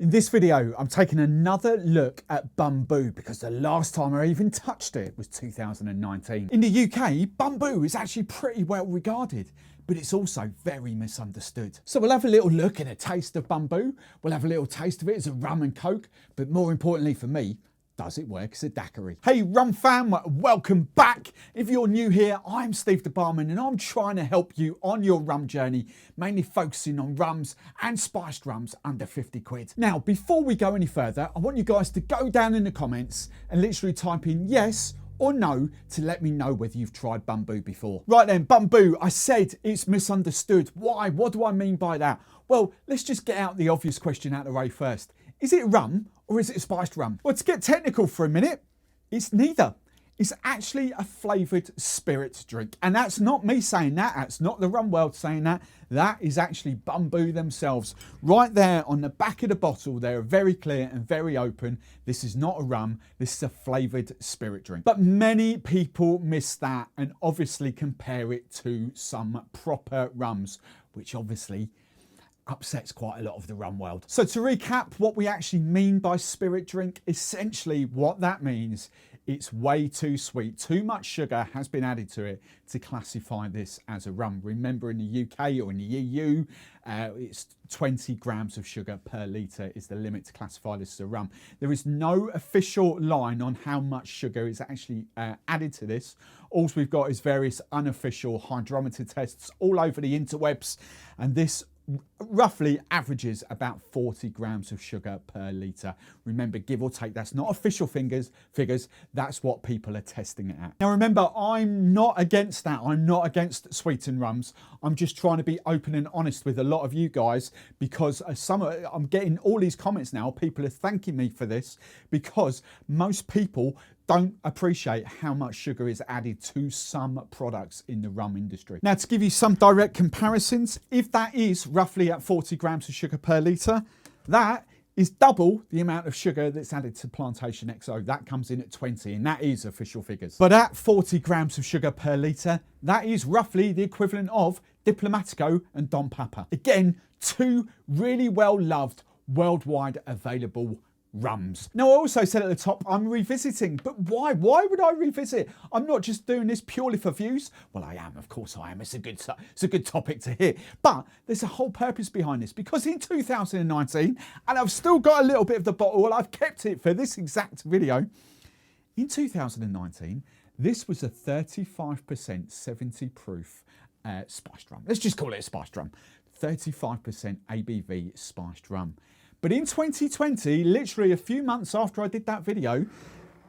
In this video, I'm taking another look at Bumbu because the last time I even touched it was 2019. In the UK, Bumbu is actually pretty well regarded, but it's also very misunderstood. So we'll have a little look and a taste of Bumbu. We'll have a little taste of it as a rum and coke, but more importantly for me, does it work as a daiquiri? Hey rum fam, welcome back. If you're new here, I'm Steve the Barman and I'm trying to help you on your rum journey, mainly focusing on rums and spiced rums under 50 quid. Now, before we go any further, I want you guys to go down in the comments and literally type in yes or no to let me know whether you've tried Bumbu before. Right then, Bumbu, I said it's misunderstood. Why? What do I mean by that? Well, let's just get out the obvious question out of the way first. Is it rum or is it a spiced rum? Well, to get technical for a minute, it's neither. It's actually a flavoured spirit drink. And that's not me saying that. That's not the rum world saying that. That is actually Bumbu themselves. Right there on the back of the bottle, they're very clear and very open. This is not a rum. This is a flavoured spirit drink. But many people miss that and obviously compare it to some proper rums, which obviously upsets quite a lot of the rum world. So to recap what we actually mean by spirit drink, essentially what that means, it's way too sweet. Too much sugar has been added to it to classify this as a rum. Remember in the UK or in the EU, it's 20 grams of sugar per litre is the limit to classify this as a rum. There is no official line on how much sugar is actually added to this. All we've got is various unofficial hydrometer tests all over the interwebs, and this roughly averages about 40 grams of sugar per litre. Remember, give or take, that's not official figures, that's what people are testing it at. Now remember, I'm not against that. I'm not against sweetened rums. I'm just trying to be open and honest with a lot of you guys because I'm getting all these comments now. People are thanking me for this because most people don't appreciate how much sugar is added to some products in the rum industry. Now, to give you some direct comparisons, if that is roughly at 40 grams of sugar per litre, that is double the amount of sugar that's added to Plantation XO. That comes in at 20, and that is official figures. But at 40 grams of sugar per litre, that is roughly the equivalent of Diplomatico and Don Papa. Again, two really well-loved, worldwide available rums. Now, I also said at the top, I'm revisiting, but why? Why would I revisit? I'm not just doing this purely for views. Well, I am, of course I am. It's a good topic to hit. But there's a whole purpose behind this because in 2019, and I've still got a little bit of the bottle, I've kept it for this exact video. In 2019, this was a 35% 70 proof spiced rum. Let's just call it a spiced rum. 35% ABV spiced rum. But in 2020, literally a few months after I did that video,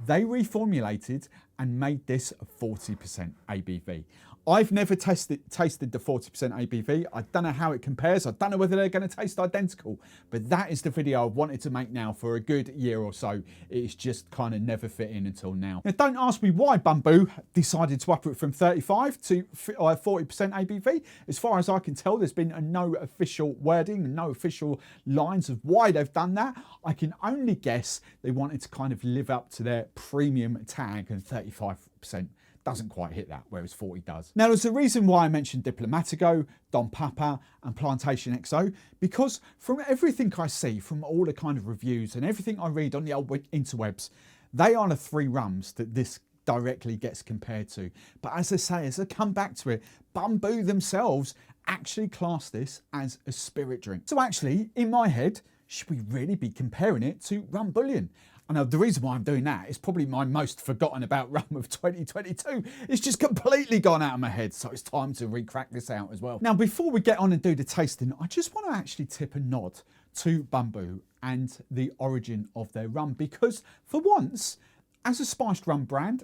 they reformulated and made this a 40% ABV. I've never tasted the 40% ABV. I don't know how it compares. I don't know whether they're going to taste identical, but that is the video I wanted to make now for a good year or so. It's just kind of never fit in until now. Now, don't ask me why Bumbu decided to up it from 35 to 40% ABV. As far as I can tell, there's been no official wording, no official lines of why they've done that. I can only guess they wanted to kind of live up to their premium tag, and 35% doesn't quite hit that, whereas 40 does. Now, there's a reason why I mentioned Diplomatico, Don Papa and Plantation XO, because from everything I see, from all the kind of reviews and everything I read on the old interwebs, they are the three rums that this directly gets compared to. But as I say, as I come back to it, Bumbu themselves actually class this as a spirit drink. So actually, in my head, should we really be comparing it to rum bouillon? And the reason why I'm doing that is probably my most forgotten about rum of 2022. It's just completely gone out of my head, so it's time to re-crack this out as well. Now, before we get on and do the tasting, I just want to actually tip a nod to Bumbu and the origin of their rum, because for once, as a spiced rum brand,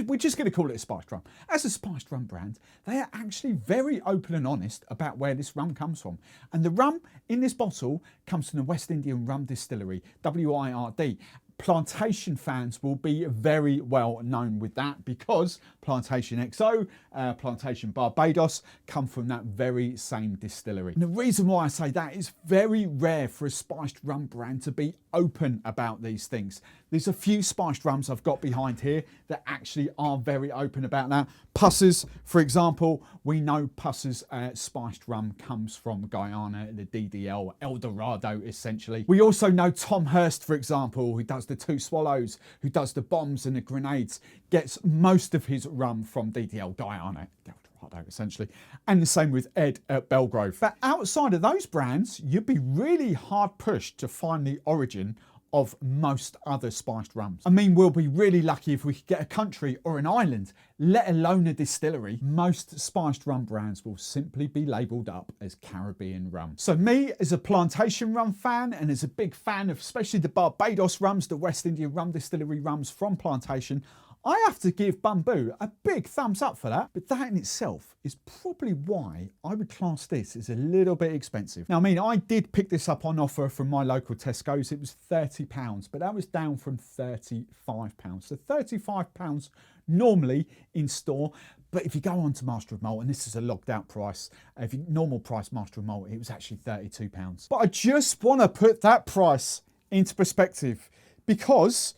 we're just going to call it a spiced rum. As a spiced rum brand, they are actually very open and honest about where this rum comes from. And the rum in this bottle comes from the West Indian Rum Distillery, WIRD. Plantation fans will be very well known with that because Plantation XO, Plantation Barbados come from that very same distillery. And the reason why I say that is very rare for a spiced rum brand to be open about these things. There's a few spiced rums I've got behind here that actually are very open about that. Puss's, for example, we know Puss's spiced rum comes from Guyana, the DDL, El Dorado essentially. We also know Tom Hurst, for example, who does the Two Swallows, who does the bombs and the grenades, gets most of his rum from DDL Guyana, El Dorado essentially. And the same with Ed at Belgrove. But outside of those brands, you'd be really hard pushed to find the origin of most other spiced rums. I mean, we'll be really lucky if we could get a country or an island, let alone a distillery. Most spiced rum brands will simply be labelled up as Caribbean rum. So me, as a plantation rum fan and as a big fan of especially the Barbados rums, the West India Rum Distillery rums from Plantation, I have to give Bumbu a big thumbs up for that, but that in itself is probably why I would class this as a little bit expensive. Now, I mean, I did pick this up on offer from my local Tesco's. It was £30, but that was down from £35. So £35 normally in store. But if you go on to Master of Malt, and this is a logged out price, if you normal price Master of Malt, it was actually £32. But I just want to put that price into perspective because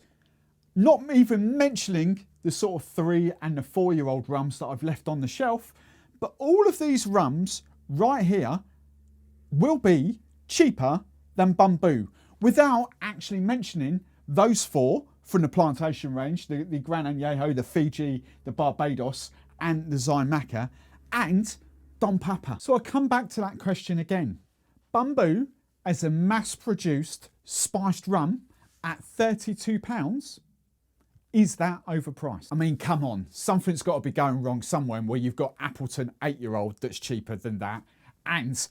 not even mentioning the sort of 3 and the 4-year-old rums that I've left on the shelf, but all of these rums right here will be cheaper than Bumbu without actually mentioning those 4 from the Plantation range, the Gran Añejo, the Fiji, the Barbados and the Zymaca and Don Papa. So I come back to that question again. Bumbu as a mass-produced spiced rum at £32, is that overpriced? I mean, come on, something's got to be going wrong somewhere where you've got Appleton 8-year-old that's cheaper than that and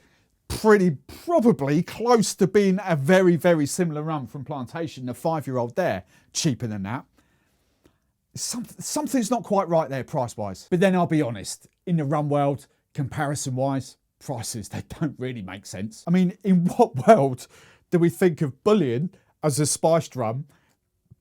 probably close to being a very, very similar rum from Plantation, the 5-year-old there, cheaper than that. Something's not quite right there price-wise. But then I'll be honest, in the rum world, comparison-wise, prices, they don't really make sense. I mean, in what world do we think of Bullion as a spiced rum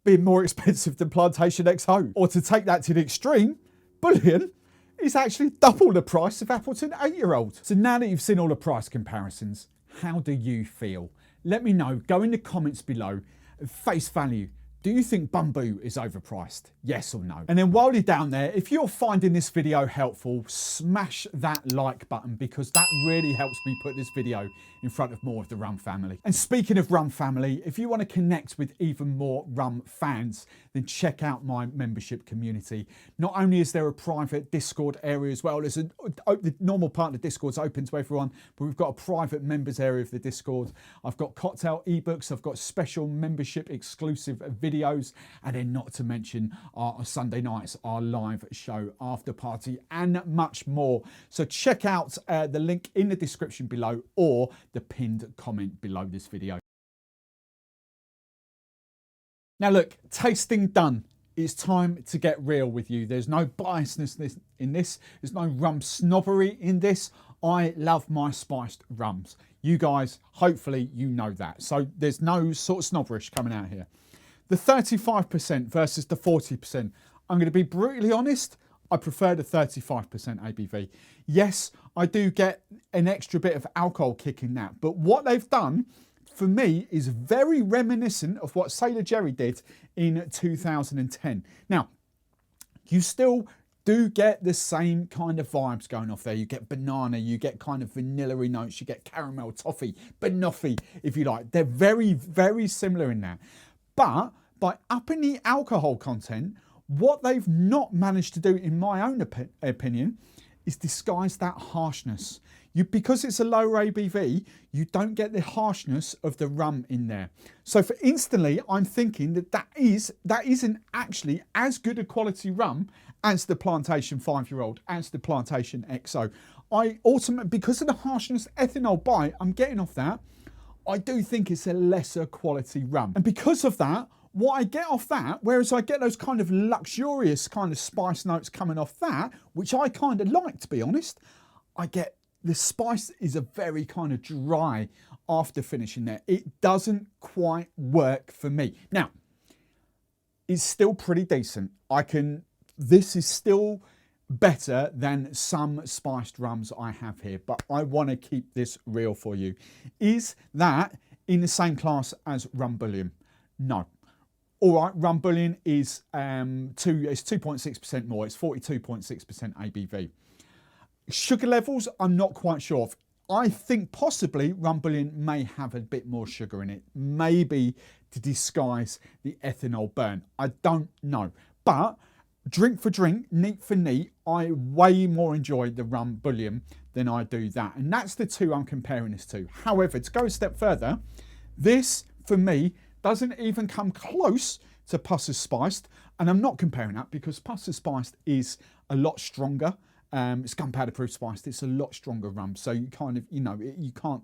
being more expensive than Plantation XO? Or to take that to the extreme, Bullion is actually double the price of Appleton 8-year-old. So now that you've seen all the price comparisons, how do you feel? Let me know, go in the comments below. Face value, do you think Bumbu is overpriced? Yes or no? And then while you're down there, if you're finding this video helpful, smash that like button because that really helps me put this video in front of more of the rum family. And speaking of rum family, if you want to connect with even more rum fans, then check out my membership community. Not only is there a private Discord area as well, there's the normal part of the Discord's open to everyone, but we've got a private members area of the Discord. I've got cocktail ebooks, I've got special membership exclusive videos, and then not to mention our Sunday nights, our live show after party and much more. So check out the link in the description below or the pinned comment below this video. Now look, tasting done. It's time to get real with you. There's no biasness in this. There's no rum snobbery in this. I love my spiced rums. You guys, hopefully you know that. So there's no sort of snobberish coming out here. The 35% versus the 40%. I'm going to be brutally honest. I prefer the 35% ABV. Yes, I do get an extra bit of alcohol kick in that. But what they've done for me is very reminiscent of what Sailor Jerry did in 2010. Now, you still do get the same kind of vibes going off there. You get banana, you get kind of vanilla-y notes, you get caramel, toffee, banoffee, if you like. They're very, very similar in that. But by upping the alcohol content, what they've not managed to do, in my own opinion, is disguise that harshness. Because it's a lower ABV, you don't get the harshness of the rum in there. So for instantly, I'm thinking that isn't actually as good a quality rum as the Plantation 5-year-old, as the Plantation XO. Because of the harshness ethanol bite I'm getting off that, I do think it's a lesser quality rum. And because of that, what I get off that, whereas I get those kind of luxurious kind of spice notes coming off that, which I kind of like, to be honest, I get the spice is a very kind of dry after finishing there. It doesn't quite work for me. Now, is still pretty decent. This is still better than some spiced rums I have here, but I want to keep this real for you. Is that in the same class as rum bouillon? No. All right, rum bouillon is it's 2.6% more. It's 42.6% ABV. Sugar levels, I'm not quite sure of. I think possibly rum bouillon may have a bit more sugar in it, maybe to disguise the ethanol burn. I don't know, but drink for drink, neat for neat, I way more enjoy the rum bouillon than I do that. And that's the two I'm comparing this to. However, to go a step further, this, for me, doesn't even come close to Pusser's Spiced. And I'm not comparing that because Pusser's Spiced is a lot stronger. It's gunpowder proof spiced. It's a lot stronger rum. So you kind of, you can't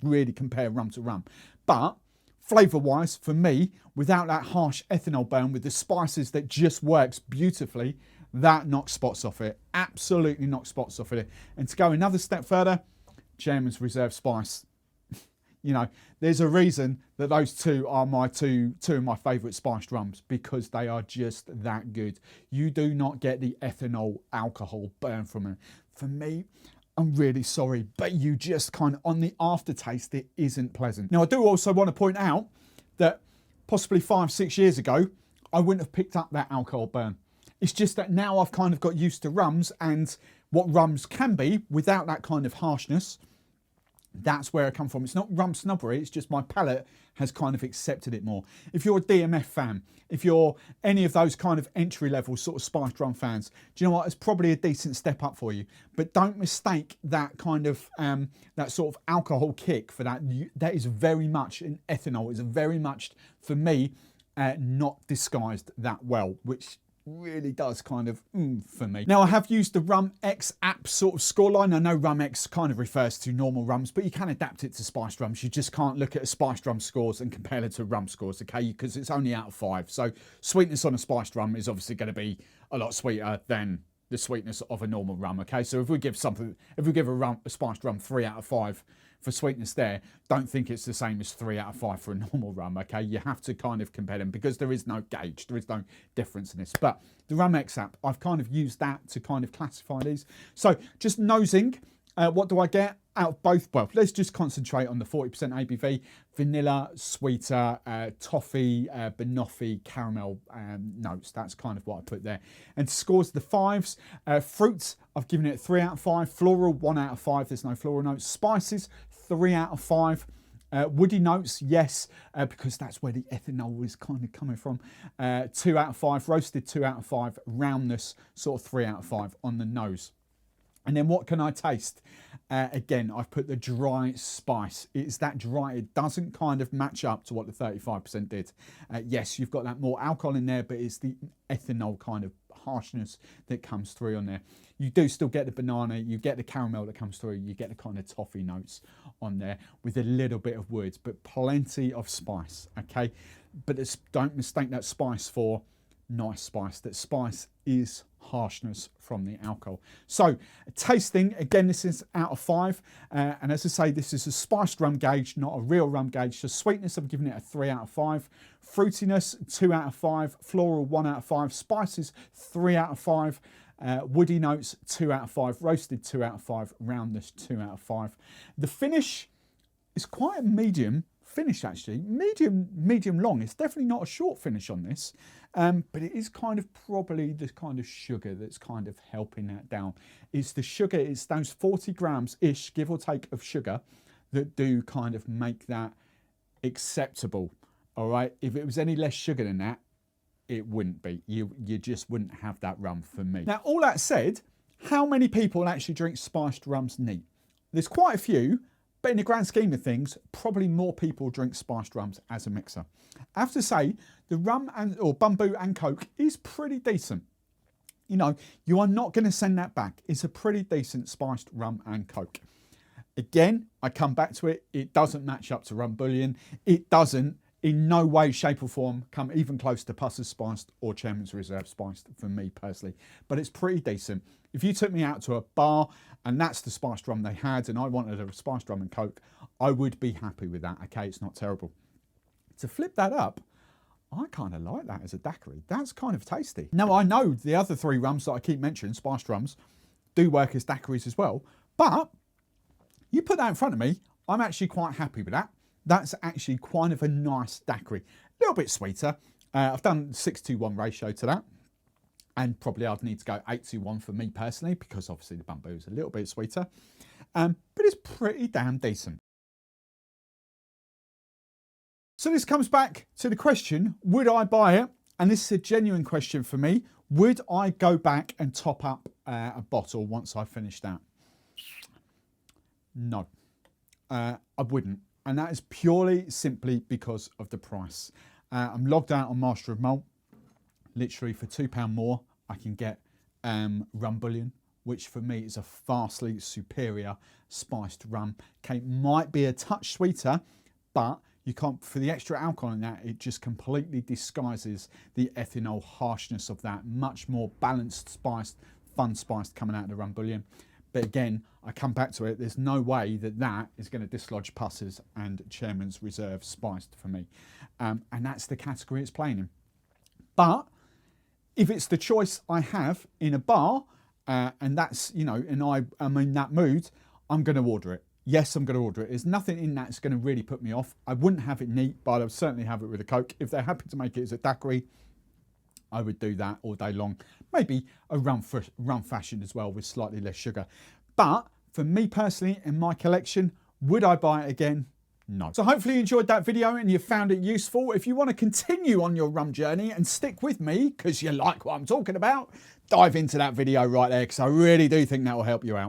really compare rum to rum. But flavour wise, for me, without that harsh ethanol burn with the spices that just works beautifully, that knocks spots off it. Absolutely knocks spots off it. And to go another step further, Chairman's Reserve Spice. There's a reason that those two are my two of my favourite spiced rums, because they are just that good. You do not get the ethanol alcohol burn from it. For me, I'm really sorry, but you just kind of, on the aftertaste, it isn't pleasant. Now, I do also want to point out that possibly 5-6 years ago, I wouldn't have picked up that alcohol burn. It's just that now I've kind of got used to rums and what rums can be without that kind of harshness. That's where I come from. It's not rum snobbery, it's just my palate has kind of accepted it more. If you're a DMF fan, if you're any of those kind of entry-level sort of spiced rum fans, do you know what? It's probably a decent step up for you. But don't mistake that kind of, that sort of alcohol kick for that. That is very much an ethanol. It's very much, for me, not disguised that well, which really does kind of for me. Now, I have used the Rum X app sort of scoreline. I know Rum X kind of refers to normal rums, but you can adapt it to spiced rums. You just can't look at a spiced rum scores and compare it to rum scores, okay? Because it's only out of 5. So sweetness on a spiced rum is obviously going to be a lot sweeter than the sweetness of a normal rum, okay? So if we give a spiced rum 3 out of 5 for sweetness there, don't think it's the same as 3 out of 5 for a normal rum, okay? You have to kind of compare them because there is no gauge, there is no difference in this. But the Rum X app, I've kind of used that to kind of classify these. So just nosing, what do I get out of both? Well, let's just concentrate on the 40% ABV, vanilla, sweeter, toffee, banoffee, caramel notes. That's kind of what I put there. And scores the 5s. Fruits, I've given it 3 out of 5. Floral, 1 out of 5. There's no floral notes. Spices, 3 out of 5. Woody notes, yes, because that's where the ethanol is kind of coming from. 2 out of 5. Roasted, 2 out of 5. Roundness, sort of 3 out of 5 on the nose. And then what can I taste? Again, I've put the dry spice. It's that dry. It doesn't kind of match up to what the 35% did. Yes, you've got that more alcohol in there, but it's the ethanol kind of harshness that comes through on there. You do still get the banana, you get the caramel that comes through, you get the kind of toffee notes on there with a little bit of wood, but plenty of spice, okay? But don't mistake that spice for nice spice. That spice is harshness from the alcohol. So tasting, again, this is out of 5, and as I say, this is a spiced rum gauge, not a real rum gauge. So sweetness, I'm giving it a 3 out of 5. Fruitiness, 2 out of 5. Floral, 1 out of 5. Spices, 3 out of 5. Woody notes, 2 out of 5. Roasted, 2 out of 5. Roundness, 2 out of 5. The finish is quite a medium finish, actually. Medium long. It's definitely not a short finish on this, but it is kind of probably the kind of sugar that's kind of helping that down. It's the sugar, it's those 40 grams-ish, give or take, of sugar that do kind of make that acceptable, all right? If it was any less sugar than that, it wouldn't be. You just wouldn't have that rum for me. Now, all that said, how many people actually drink spiced rums neat? There's quite a few, but in the grand scheme of things, probably more people drink spiced rums as a mixer. I have to say, the rum or Bumbu and Coke is pretty decent. You know, you are not going to send that back. It's a pretty decent spiced rum and Coke. Again, I come back to it. It doesn't match up to rum bouillon. It doesn't, in no way, shape or form, come even close to Pusser's Spiced or Chairman's Reserve Spiced for me personally. But it's pretty decent. If you took me out to a bar and that's the spiced rum they had and I wanted a spiced rum and Coke, I would be happy with that, okay? It's not terrible. To flip that up, I kind of like that as a daiquiri. That's kind of tasty. Now, I know the other 3 rums that I keep mentioning, spiced rums, do work as daiquiris as well. But you put that in front of me, I'm actually quite happy with that. That's actually kind of a nice daiquiri. A little bit sweeter. I've done 6-to-1 ratio to that. And probably I'd need to go 8-to-1 for me personally, because obviously the Bumbu is a little bit sweeter. But it's pretty damn decent. So this comes back to the question, would I buy it? And this is a genuine question for me. Would I go back and top up a bottle once I finish that? No, I wouldn't. And that is purely simply because of the price. I'm logged out on Master of Malt. Literally for £2 more, I can get rum bouillon, which for me is a vastly superior spiced rum. Okay, might be a touch sweeter, but you can't, for the extra alcohol in that, it just completely disguises the ethanol harshness of that. Much more balanced, spiced, fun spiced coming out of the rum bouillon. But again, I come back to it, there's no way that that is going to dislodge Pusses and Chairman's Reserve spiced for me. And that's the category it's playing in. But if it's the choice I have in a bar, and that's, you know, and I'm in that mood, I'm going to order it. Yes, I'm going to order it. There's nothing in that that's going to really put me off. I wouldn't have it neat, but I would certainly have it with a Coke. If they're happy to make it as a daiquiri, I would do that all day long. Maybe a rum fashion as well with slightly less sugar. But for me personally, in my collection, would I buy it again? No. So hopefully you enjoyed that video and you found it useful. If you want to continue on your rum journey and stick with me because you like what I'm talking about, dive into that video right there because I really do think that will help you out.